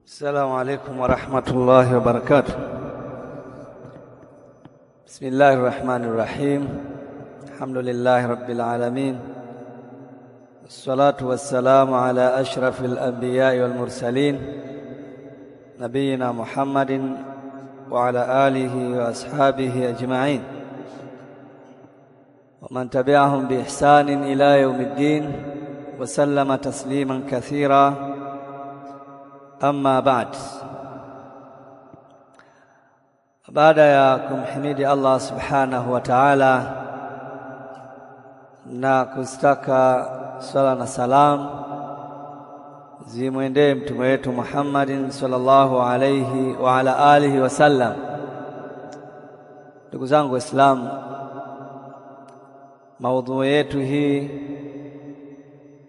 السلام عليكم ورحمة الله وبركاته. بسم الله الرحمن الرحيم. الحمد لله رب العالمين، والصلاة والسلام على أشرف الأنبياء والمرسلين نبينا محمد وعلى آله وأصحابه أجمعين ومن تبعهم بإحسان إلى يوم الدين وسلم تسليما كثيرا. Amma ba'd. Baada ya kumhimidi Allah subhanahu wa ta'ala na kustaka swala na salam zimwendee mtume wetu Muhammadin sallallahu alayhi wa ala alihi wasallam. Ndugu zangu Waislamu, maudhui yetu hii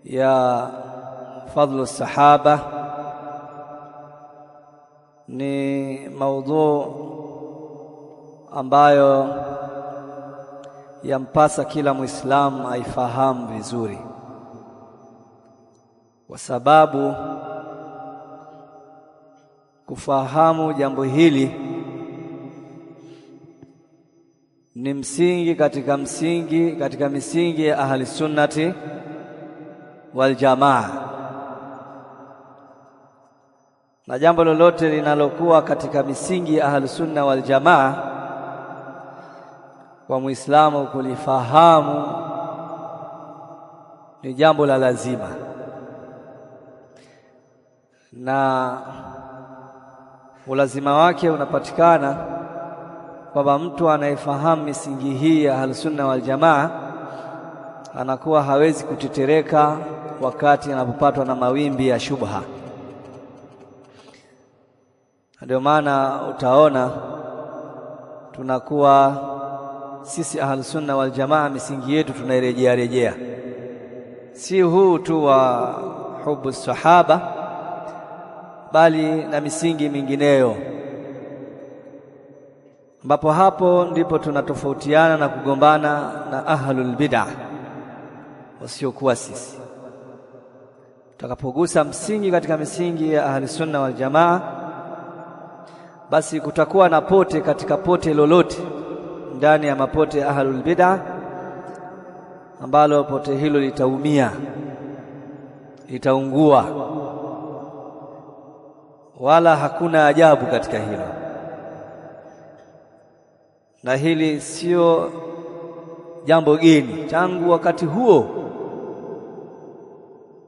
ya fadhlu sahaba ni maudhu ambayo yampasa kila Muislamu aifahamu vizuri, kwa sababu kufahamu jambo hili ni msingi katika misingi ya ahli sunnati wal jamaa. Na jambo lolote linalokuwa katika misingi ya Ahlus Sunna wal Jamaa, kwa Muislamu kulifahamu ni jambo la lazima, na ulazima wake unapatikana kwamba mtu anayefahamu misingi hii ya Ahlus Sunna wal Jamaa anakuwa hawezi kutetereka wakati anapopatwa na mawimbi ya shubha. Ndio maana utaona tunakuwa sisi Ahlus Sunna wal Jamaa misingi yetu tunairejea, si huu tu wa hubu sahaba, bali na misingi mingineyo, ambapo hapo ndipo tunatofautiana na kugombana na ahlul bid'ah wasiokuwa sisi. Tutakapogusa msingi katika misingi ya Ahlus Sunna wal Jamaa, basi kutakuwa na pote katika pote lolote ndani ya mapote ya ahlul bid'ah, ambalo pote hilo litaumia, litaungua, wala hakuna ajabu katika hilo. Na hili sio jambo geni, tangu wakati huo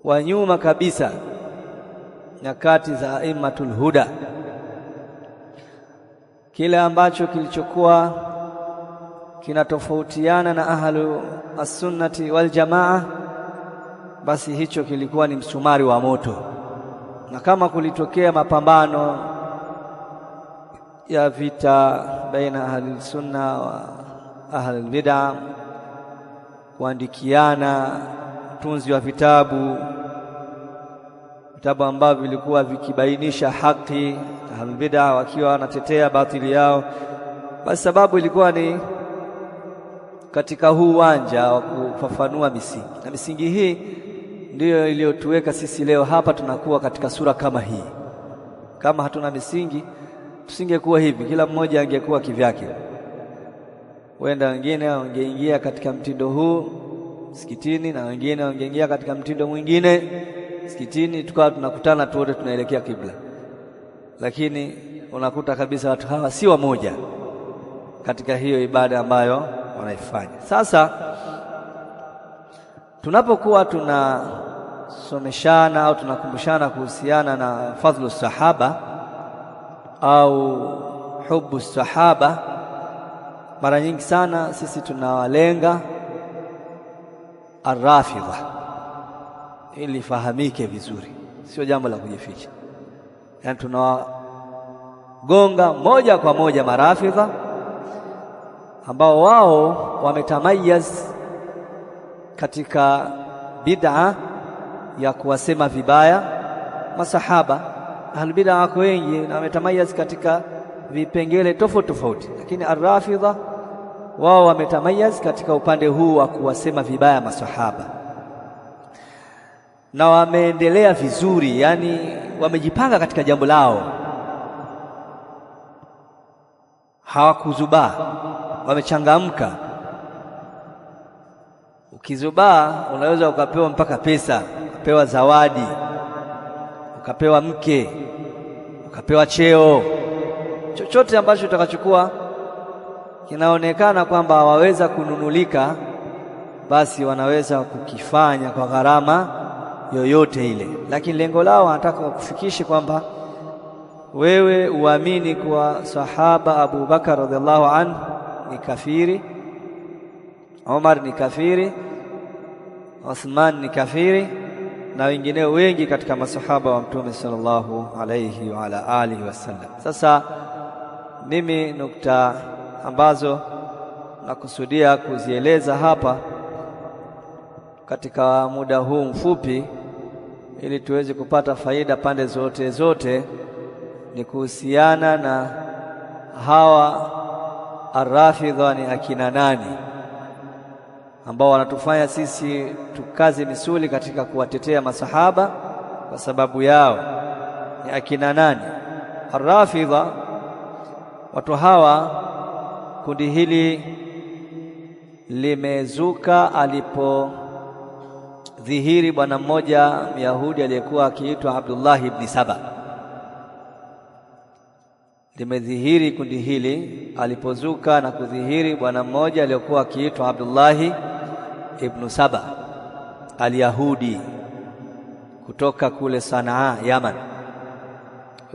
wa nyuma kabisa, nyakati za aimatul huda. Kile ambacho kilichokuwa kinatofautiana na ahlu as-sunnati wal jamaa, basi hicho kilikuwa ni msumari wa moto. Na kama kulitokea mapambano ya vita baina ahli sunna wa ahli bid'ah, kuandikiana utunzi wa vitabu ambavyo vilikuwa vikibainisha haki, ahlul bid'ah wakiwa wanatetea batili yao, basi sababu ilikuwa ni katika huu uwanja wa kufafanua misingi. Na misingi hii ndiyo iliyotuweka sisi leo hapa tunakuwa katika sura kama hii. Kama hatuna misingi tusingekuwa hivi, kila mmoja angekuwa kivyake. Wenda wengine wangeingia katika mtindo huu msikitini, na wengine wangeingia katika mtindo mwingine msikitini, tukawa tunakutana tu wote tunaelekea kibla. Lakini unakuta kabisa watu hawa si wamoja katika hiyo ibada ambayo wanaifanya. Sasa tunapokuwa tunasomeshana au tunakumbushana kuhusiana na fadhlu sahaba au hubu sahaba, mara nyingi sana sisi tunawalenga ar-Rafidha, ili fahamike vizuri, sio jambo la kujificha. Yani tunawagonga moja kwa moja marafidha ambao wao wametamayaz katika bid'a ya kuwasema vibaya masahaba. Ahlul bid'ah wako wengi na wametamayaz katika vipengele tofauti, lakini ar-Rafidha wao wametamayaz katika upande huu wa kuwasema vibaya masahaba. na wameendelea vizuri, yani wamejipanga katika jambo lao, hawakuzubaa, wamechangamka. Ukizubaa unaweza ukapewa mpaka pesa, ukapewa zawadi, ukapewa mke, ukapewa cheo, chochote ambacho utakachukua kinaonekana kwamba waweza kununulika, basi wanaweza kukifanya kwa gharama yoyote ile. Lakini lengo lao wanataka kukufikishe kwamba wewe uamini kuwa sahaba Abu Bakar radhiallahu anhu ni kafiri, Umar ni kafiri, Uthman ni kafiri, na wengineo wengi katika masahaba wa Mtume sallallahu alayhi wa ala alihi wasallam. Sasa mimi nukta ambazo nakusudia kuzieleza hapa katika muda huu mfupi, ili tuweze kupata faida pande zote, ni kuhusiana na hawa Ar-Rafidha ni akina nani, ambao wanatufanya sisi tukaze misuli katika kuwatetea masahaba kwa sababu yao. Ni akina nani Ar-Rafidha? Watu hawa, kundi hili limezuka alipodhihiri bwana mmoja Myahudi aliyekuwa akiitwa Abdullah ibn Saba. Limedhihiri kundi hili alipozuka na kudhihiri bwana mmoja aliyekuwa akiitwa Abdullah ibn Saba al-Yahudi kutoka kule Sanaa, Yaman.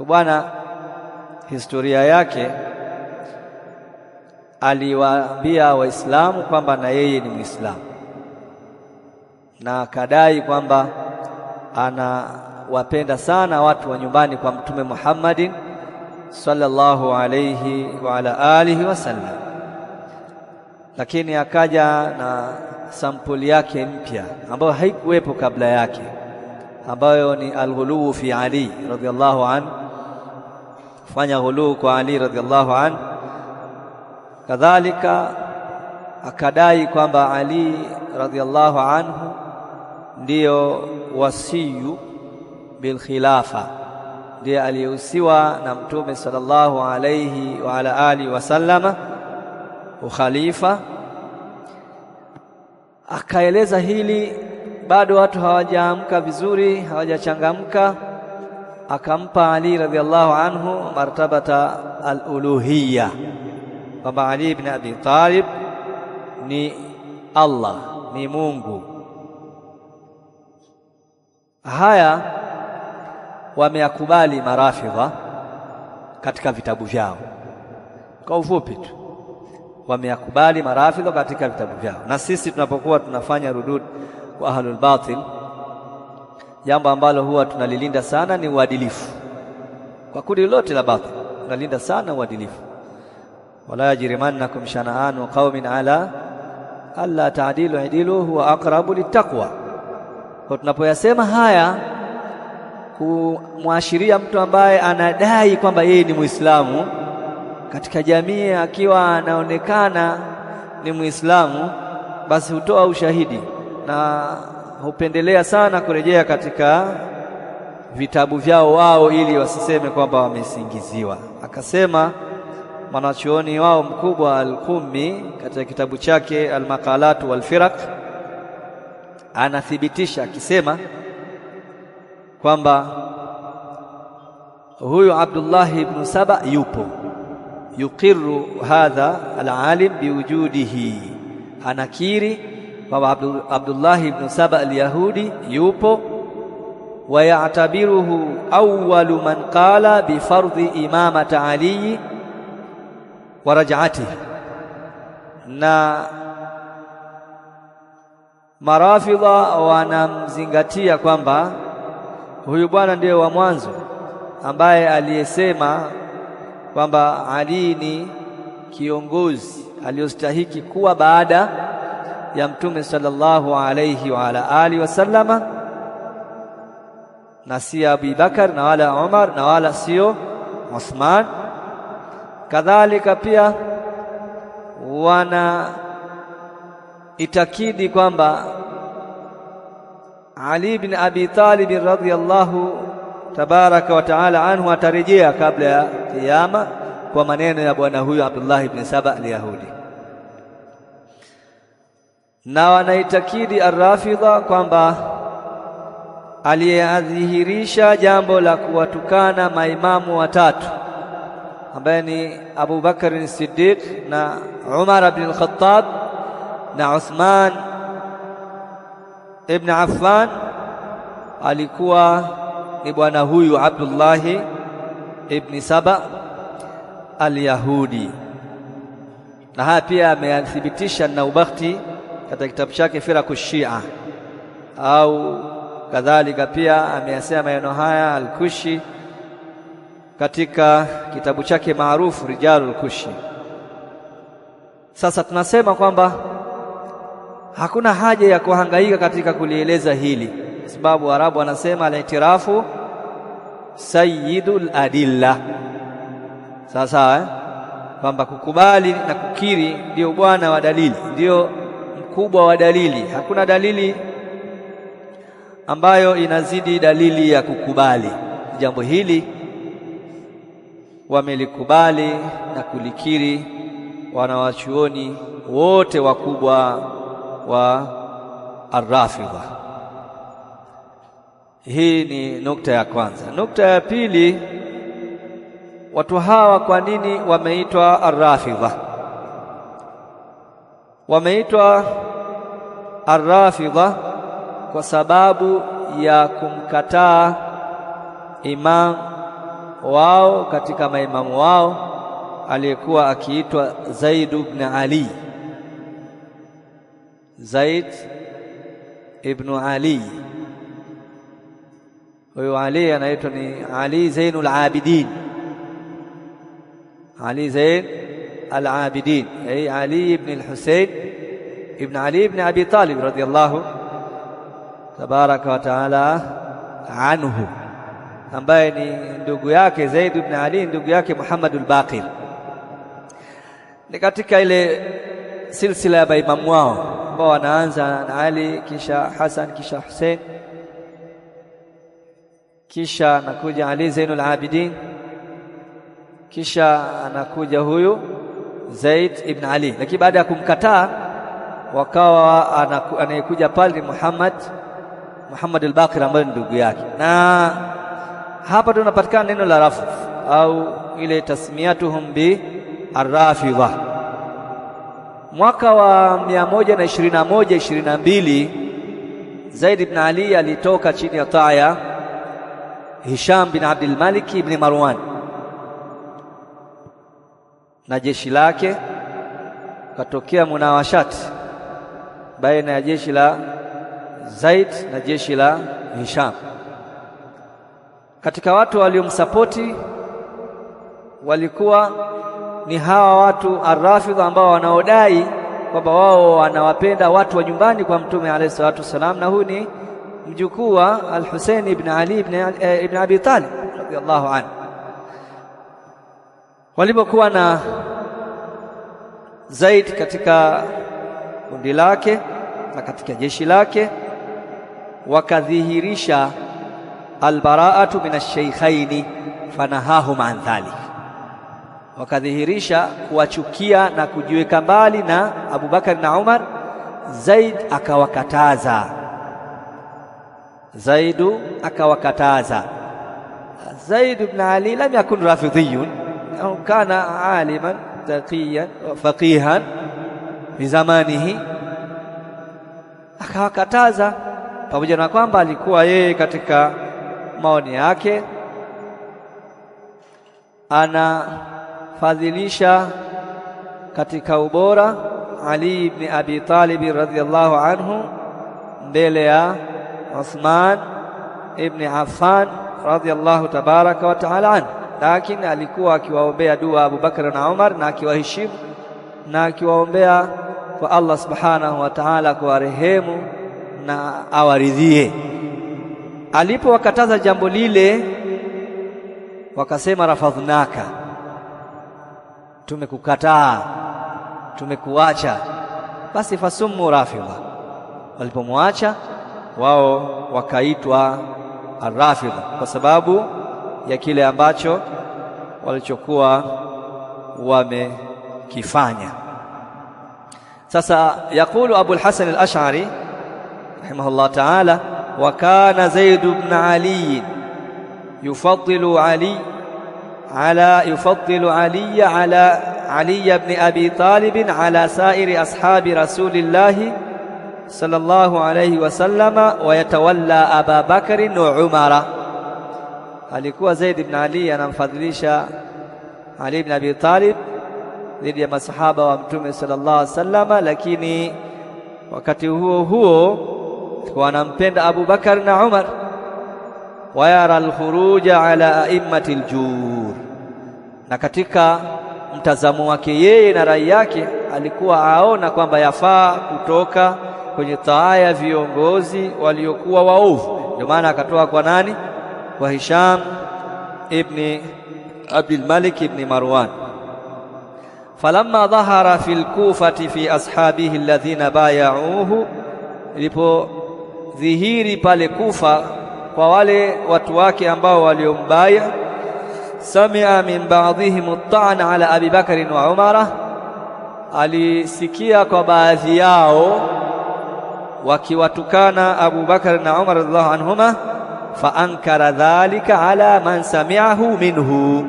Bwana, historia yake, aliwaambia Waislamu kwamba na yeye ni Muislamu, na akadai kwamba anawapenda sana watu wa nyumbani kwa Mtume Muhammadin sallallahu alayhi wa ala alihi wasallam. Lakini akaja na sampuli yake mpya ambayo haikuwepo kabla yake, ambayo ni al-ghuluu fi Ali radhiyallahu anhu, kufanya ghuluu kwa Ali radhiyallahu anhu. Kadhalika akadai kwamba Ali radhiyallahu anhu ndiyo wasiyu bil khilafa, ndiye aliyehusiwa na Mtume sallallahu alayhi wa ala alihi wasallama ukhalifa. Akaeleza hili, bado watu hawajaamka vizuri, hawajachangamka. Akampa Ali radhiyallahu anhu martabata al-uluhiyya, kwamba Ali ibn Abi Talib ni Allah, ni Mungu. Haya wameyakubali Marafidha katika vitabu vyao. Kwa ufupi tu, wameyakubali Marafidha katika vitabu vyao. Na sisi tunapokuwa tunafanya rudud kwa ahlul batil, jambo ambalo huwa tunalilinda sana ni uadilifu. Kwa kundi lote la batil tunalinda sana uadilifu. Wala yajrimannakum shana'anu qaumin ala alla ta'dilu idilu huwa aqrabu littaqwa. Kwa tunapoyasema haya kumwashiria mtu ambaye anadai kwamba yeye ni Muislamu katika jamii, akiwa anaonekana ni Muislamu, basi hutoa ushahidi na hupendelea sana kurejea katika vitabu vyao wao ili wasiseme kwamba wamesingiziwa. Akasema mwanachuoni wao mkubwa Al-Qummi katika kitabu chake Al-Maqalat wal-Firaq, anathibitisha akisema kwamba huyu Abdullah ibn Saba yupo, yuqirru hadha al-alim biwujudihi, anakiri kwamba Abdullah ibn Saba al-Yahudi yupo. Wa ya'tabiruhu awwalu man qala bi fardhi imamati Ali wa raj'atihi, na Marafidha wanamzingatia kwamba huyu bwana ndiye wa mwanzo ambaye aliyesema kwamba Ali ni kiongozi aliyostahiki kuwa baada ya Mtume sallallahu alayhi wa ala alihi wasallama, na si Abu Bakar na wala Umar na wala sio Uthman. Kadhalika pia wana itakidi kwamba Ali ibn Abi Talib radhiyallahu tabaraka wa taala anhu atarejea kabla ya kiyama kwa maneno ya bwana huyu Abdullah ibn Saba al-Yahudi. Na wanaitakidi ar-Rafidha kwamba aliyadhihirisha jambo la kuwatukana maimamu watatu ambaye ni Abu Bakar as-Siddiq na Umar ibn al-Khattab na Uthman ibn Affan alikuwa ni bwana huyu Abdullah ibn Saba al-Yahudi. Na haya pia amethibitisha Nawawi katika kitabu chake Firaqu Shia, au kadhalika pia ameyasema maneno haya al-Kushi katika kitabu chake maarufu Rijalul Kushi. Sasa tunasema kwamba hakuna haja ya kuhangaika katika kulieleza hili, kwa sababu Arabu wanasema al-i'tirafu sayyidul adilla. Sasa kwamba kukubali na kukiri ndio bwana wa dalili, ndio mkubwa wa dalili. Hakuna dalili ambayo inazidi dalili ya kukubali. Jambo hili wamelikubali na kulikiri wanawachuoni wote wakubwa wa ar-Rafidha. Hii ni nukta ya kwanza. Nukta ya pili, watu hawa kwa nini wameitwa ar-Rafidha? Wameitwa ar-Rafidha kwa sababu ya kumkataa imam wao katika maimamu wao aliyekuwa akiitwa Zaid ibn Ali. Zaid ibn Ali, huyo Ali anaitwa ni Ali Zainul Abidin. Ali Zain al-Abidin ay Ali ibn al-Husayn ibn Ali ibn Abi Talib radiyallahu tabaraka wa taala anhu, ambaye ni ndugu yake Zaid ibn Ali, ndugu yake Muhammad al-Baqir. Ni katika ile silsila ya maimamu wao ambao wanaanza na Ali, kisha Hasan, kisha Hussein, kisha anakuja Ali Zainul Abidin, kisha anakuja huyu Zaid ibn Ali. Lakini baada ya kumkataa wakawa anayekuja pale Muhammad al-Baqir ambaye ni ndugu yake. Na hapa tunapatikana neno la rafu au ile tasmiyatuhum bi ar-Rafidha. Mwaka wa 121-22 Zaid ibn Ali alitoka chini ya taa ya Hisham bin Abdul Malik ibn Marwan na jeshi lake, katokea munawashati baina ya jeshi la Zaid na jeshi la Hisham. Katika watu waliomsapoti walikuwa ni hawa watu ar-Rafidha ambao wanaodai kwamba wao wanawapenda watu wa nyumbani kwa Mtume alayhi salatu wasalam, na huyu ni mjukuu wa al-Husayn ibn Ali ibn Abi Talib radiyallahu anhu. Walipokuwa na Zaid katika kundi lake na katika jeshi lake, wakadhihirisha al-bara'atu min ash-shaykhaini fanahahum an dhalik, wakadhihirisha kuwachukia na kujiweka mbali na Abu Bakar na Umar. Zaid akawakataza, Zaidu akawakataza. Zaid ibn Ali lam yakun rafidhiyun, au kana aliman taqiyan wa faqihan fi zamanihi. Akawakataza pamoja na kwamba alikuwa yeye katika maoni yake anafadhilisha katika ubora Ali ibn Abi Talib radhiyallahu anhu mbele ya Uthman ibn Affan radhiyallahu tabaraka wa taala anhu, lakini alikuwa akiwaombea dua Abu Bakar na Umar na akiwaheshimu na akiwaombea kwa Allah subhanahu wa ta'ala kuwarehemu na awaridhie. Alipowakataza jambo lile, wakasema rafadhnaka, tumekukataa, tumekuacha, basi fasummu Rafidha. Walipomwacha wao wakaitwa Ar-Rafidha kwa sababu ya kile ambacho walichokuwa wamekifanya. Sasa yakulu Abu al-Hasan al-Ash'ari rahimahullah ta'ala, wa kana Zaid ibn Ali yufaddilu Ali ala Ali ibn Abi Talib ala sairi ashabi Rasulillah sallallahu alayhi wasallama wa yatawalla Aba Bakr wa Umara. Alikuwa Zaid ibn Ali anamfadhilisha Ali ibn Abi Talib dhidi ya masahaba wa Mtume sallallahu alayhi wasallama, lakini wakati huo wanampenda Abu Bakar na Umar. Wa yara al-khuruja ala a'immati al-jur, na katika mtazamo wake yeye na rai yake alikuwa aona kwamba yafaa kutoka kwenye taa ya viongozi waliokuwa waovu. Ndio maana akatoa kwa nani? Kwa Hisham ibn Abdul Malik ibn Marwan. Falamma dhahara fil Kufati fi ashabihi alladhina bay'uhu, ilipo dhihiri pale Kufa kwa wale watu wake ambao waliombaya, sami'a min ba'dihim at-ta'n ala Abi Bakr wa Umara, alisikia kwa baadhi yao wakiwatukana Abu Bakar na Umar radhiallahu anhuma, fa ankara dhalika ala man sami'ahu minhu,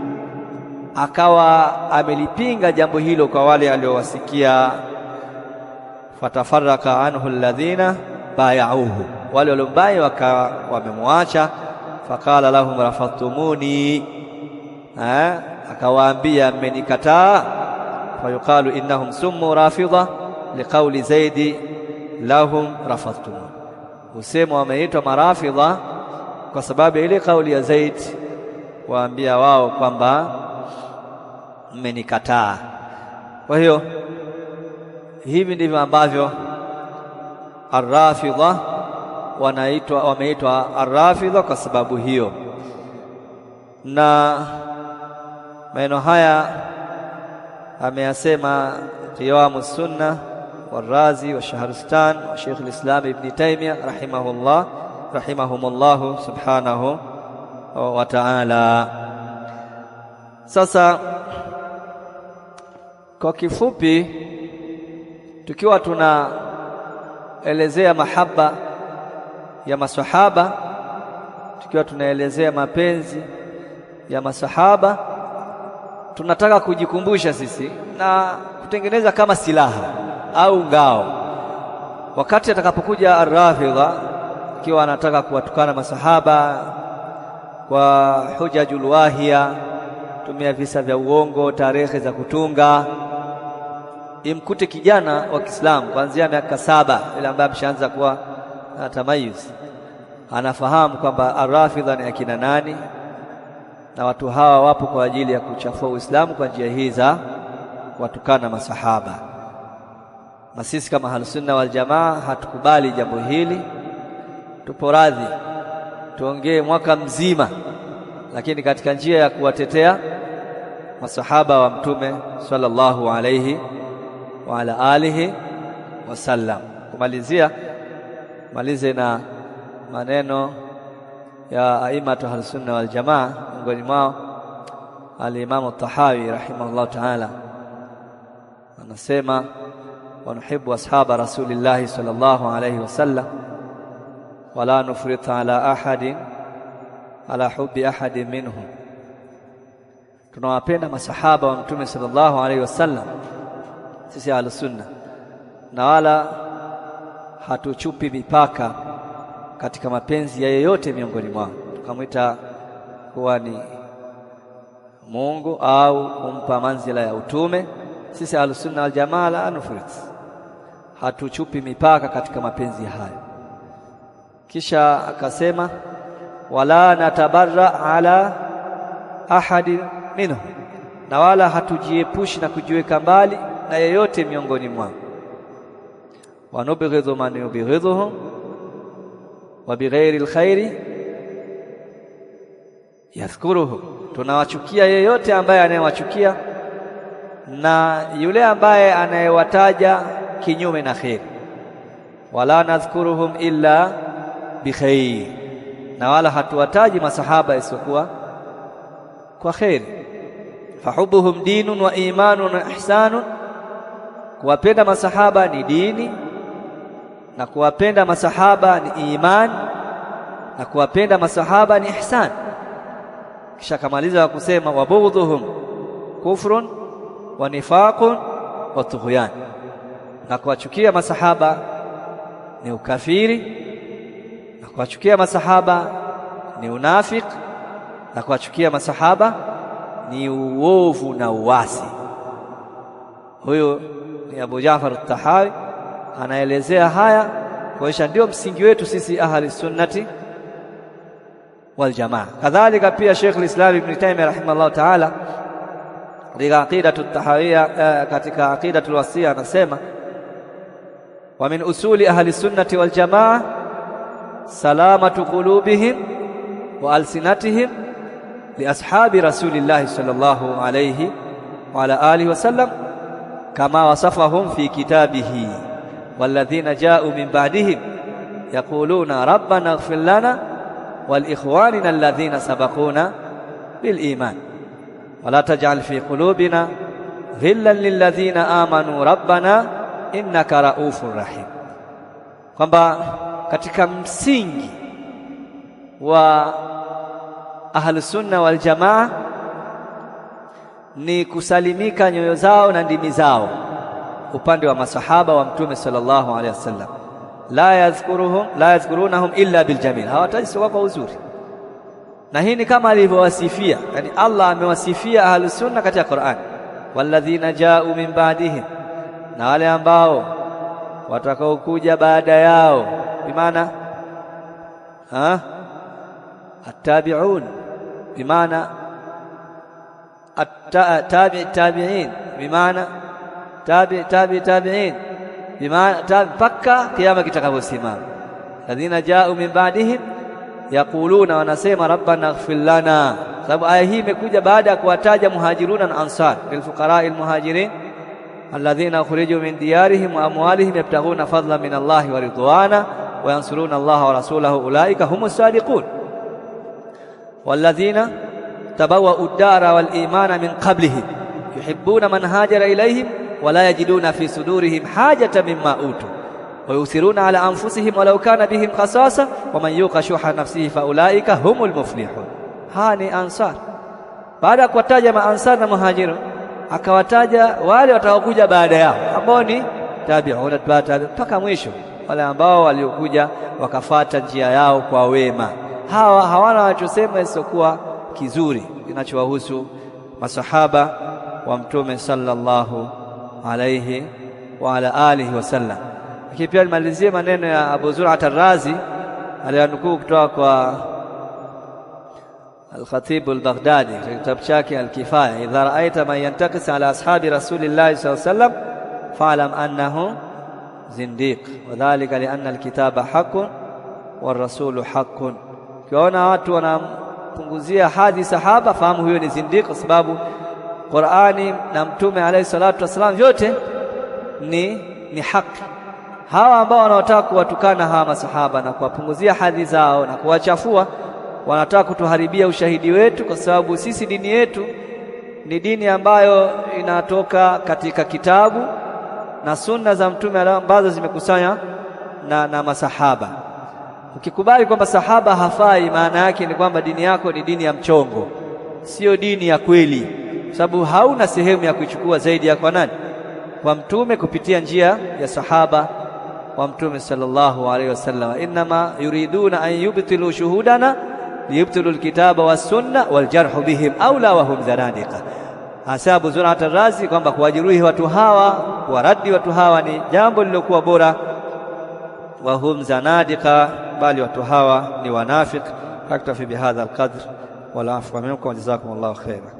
akawa amelipinga jambo hilo kwa wale aliowasikia. Fatafarraka anhu alladhina bay'uhu, wale waliombai wamemwacha. Faqala lahum rafatumuni, akawaambia mmenikataa. Fayuqalu innahum summu rafidha liqauli Zaidi lahum rafatumuni, husema wameitwa marafidha kwa sababu ile kauli ya Zaid, waambia wao kwamba mmenikataa. Kwa hiyo hivi ndivyo ambavyo Ar-Rafidha wameitwa Ar-Rafidha kwa sababu hiyo. Na maneno haya ameyasema Qiyamus Sunnah والرازي والشهرستان وشيخ الإسلام ابن تيمية رحمهم الله سبحانه وتعالى. Sasa kwa kifupi, tukiwa tunaelezea mahaba ya masahaba, tukiwa tunaelezea mapenzi ya masahaba, tunataka kujikumbusha sisi na kutengeneza kama silaha au ngao. Wakati atakapokuja Ar-Rafidha ikiwa anataka kuwatukana masahaba kwa hujajul wahia, tumia visa vya uongo, tarehe za kutunga, imkute kijana wa Kiislamu kuanzia miaka 7 ile ambaye ameshaanza kuwa tamayuz, anafahamu kwamba Ar-Rafidha ni akina nani, na watu hawa wapo kwa ajili ya kuchafua Uislamu kwa njia hii za kuwatukana masahaba. Na sisi kama Ahlusunna wal Jamaa hatukubali jambo hili. Tupo radhi tuongee mwaka mzima, lakini katika njia ya kuwatetea masahaba wa Mtume sallallahu alayhi wa ala alihi wasallam. Malize na maneno ya aimatu Ahlusunna wal Jamaa, miongoni mwao al-Imam at-Tahawi rahimahullah ta'ala anasema, ونحب أصحاب رسول الله صلى الله عليه وسلم ولا نفرط على حب أحد منهم. tunawapenda masahaba wa Mtume sallallahu alaihi wasallam sisi Ahlusunna, na wala hatuchupi mipaka katika mapenzi ya yeyote miongoni mwao, tukamwita kuwa ni Mungu au kumpa manzila ya utume. Sisi Ahlusunna wal Jamaa la nufrit, hatuchupi mipaka katika mapenzi hayo. Kisha akasema, wala natabarra ala ahadi minhu, na wala hatujiepushi na kujiweka mbali na yeyote miongoni mwao. Wa nubghidhu man yubghidhuhum wa bighairi alkhairi yadhkuruhu, tunawachukia yeyote ambaye anayewachukia na yule ambaye anayewataja kinyume na kheri. Wala nadhkuruhum illa bikhair, na wala hatuwataji masahaba isiyokuwa kwa khairi. Fahubuhum dinun wa imanun wa ihsanun, kuwapenda masahaba ni dini na kuwapenda masahaba ni iman na kuwapenda masahaba ni ihsan. Kisha kamaliza kusema wabughdhuhum kufrun wa nifaqun wa tughyan, na kuwachukia masahaba ni ukafiri, na kuwachukia masahaba ni unafik, na kuwachukia masahaba ni uovu na uasi. Huyo ni Abu Ja'far at-Tahawi anaelezea haya kuonyesha ndio msingi wetu sisi ahli sunnati wal jamaa. Kadhalika pia Sheikh al-Islam Ibn Taymiyyah rahimahullah ta'ala katika aqidatu at-tahawiyya, katika aqidatu al-wasiyya anasema wa min usuli ahli sunnati wal jamaa salamatu qulubihim wa alsinatihim li ashabi rasulillah sallallahu alayhi wa ala alihi wa sallam kama wasafahum fi kitabihi walladhina ja'u min ba'dihim yaquluna rabbana ighfir lana wal ikhwanina alladhina sabaquna bil iman wala taj'al fi qulubina ghillan lil ladhina amanu rabbana innaka raufur rahim. Kwamba katika msingi wa ahlus sunna wal jamaa ni kusalimika nyoyo zao na ndimi zao upande wa masahaba wa Mtume sallallahu alaihi wasallam. La yadhkurunahum illa bil jamil, hawataji kwa uzuri. Na hii ni kama alivyowasifia, yani Allah amewasifia ahlus sunna katika Qur'an, walladhina ja'u min ba'dihim, na wale ambao watakaokuja baada yao, bimaana at-tabi'un, bimaana tabi'in, bimaana tabi'in, bimaana mpaka kiyama kitakaposimama. Alladhina ja'u min ba'dihim yaquluna, wanasema rabbana ighfir lana, sababu aya hii imekuja baada ya kuwataja muhajiruna na ansar, lilfuqara'il muhajirin alladhina ukhriju min diyarihim wa amwalihim yabtaghuna fadlan min Allahi wa ridwana wa yansuruna Allaha wa rasulahu ulaika humus sadiqun walladhina tabawwa'u ad-dara wal imana min qablihim yuhibbuna man hajara ilayhim wa la yajiduna fi sudurihim hajatan mimma utu wa yuthiruna ala anfusihim walau kana bihim khasasa wa man yuqa shuha nafsihi fa ulaika humul muflihun. Hani ansar. Baada ya kuwataja maansar na muhajirun, akawataja wale watakaokuja baada yao ambao ni tabi'un mpaka mwisho, wale ambao waliokuja wakafata njia yao kwa wema. Hawa hawana wanachosema isiyokuwa kizuri kinachowahusu masahaba wa Mtume sallallahu alayhi wa ala alihi wasallam. Lakini pia nimalizie maneno ya Abu Zur'at ar-Razi aliyanukuu kutoka kwa Al-Khatib al-Baghdadi katika kitabu chake Al-Kifaya, idha ra'aita man yantaqis ala ashabi rasulillahi sallallahu alayhi wasallam fa'lam annahu zindiq wa dhalika li anna al-kitaba haqqun war rasulu haqqun. Ukiona watu wanampunguzia hadhi sahaba, fahamu huyo ni zindiq, kwa sababu Qur'ani na Mtume alayhi salatu wasallam vyote ni haki. Hawa ambao wanaotaka kuwatukana hawa masahaba na kuwapunguzia hadhi zao na kuwachafua, wanataka kutuharibia ushahidi wetu, kwa sababu sisi dini yetu ni dini ambayo inatoka katika kitabu na sunna za Mtume ambazo zimekusanya na masahaba. Ukikubali kwamba sahaba hafai, maana yake ni kwamba dini yako ni dini ya mchongo, sio dini ya kweli, sababu hauna sehemu ya kuichukua zaidi ya kwa nani? Kwa Mtume, kupitia njia ya sahaba wa Mtume sallallahu alaihi wasallam. Inma yuriduna an yubtilu shuhudana liyubtilu alkitaba was-sunna waljarhu bihim aula wa hum zanadiqa. Hasa Abu Zur'at ar-Razi kwamba kuwajeruhi watu hawa, kuwaradi watu hawa ni jambo lilokuwa bora, wa hum zanadiqa, bali watu hawa ni wanafiki. Aktafi bihadha alqadr wal afwa minkum, jazakumullahu khairan.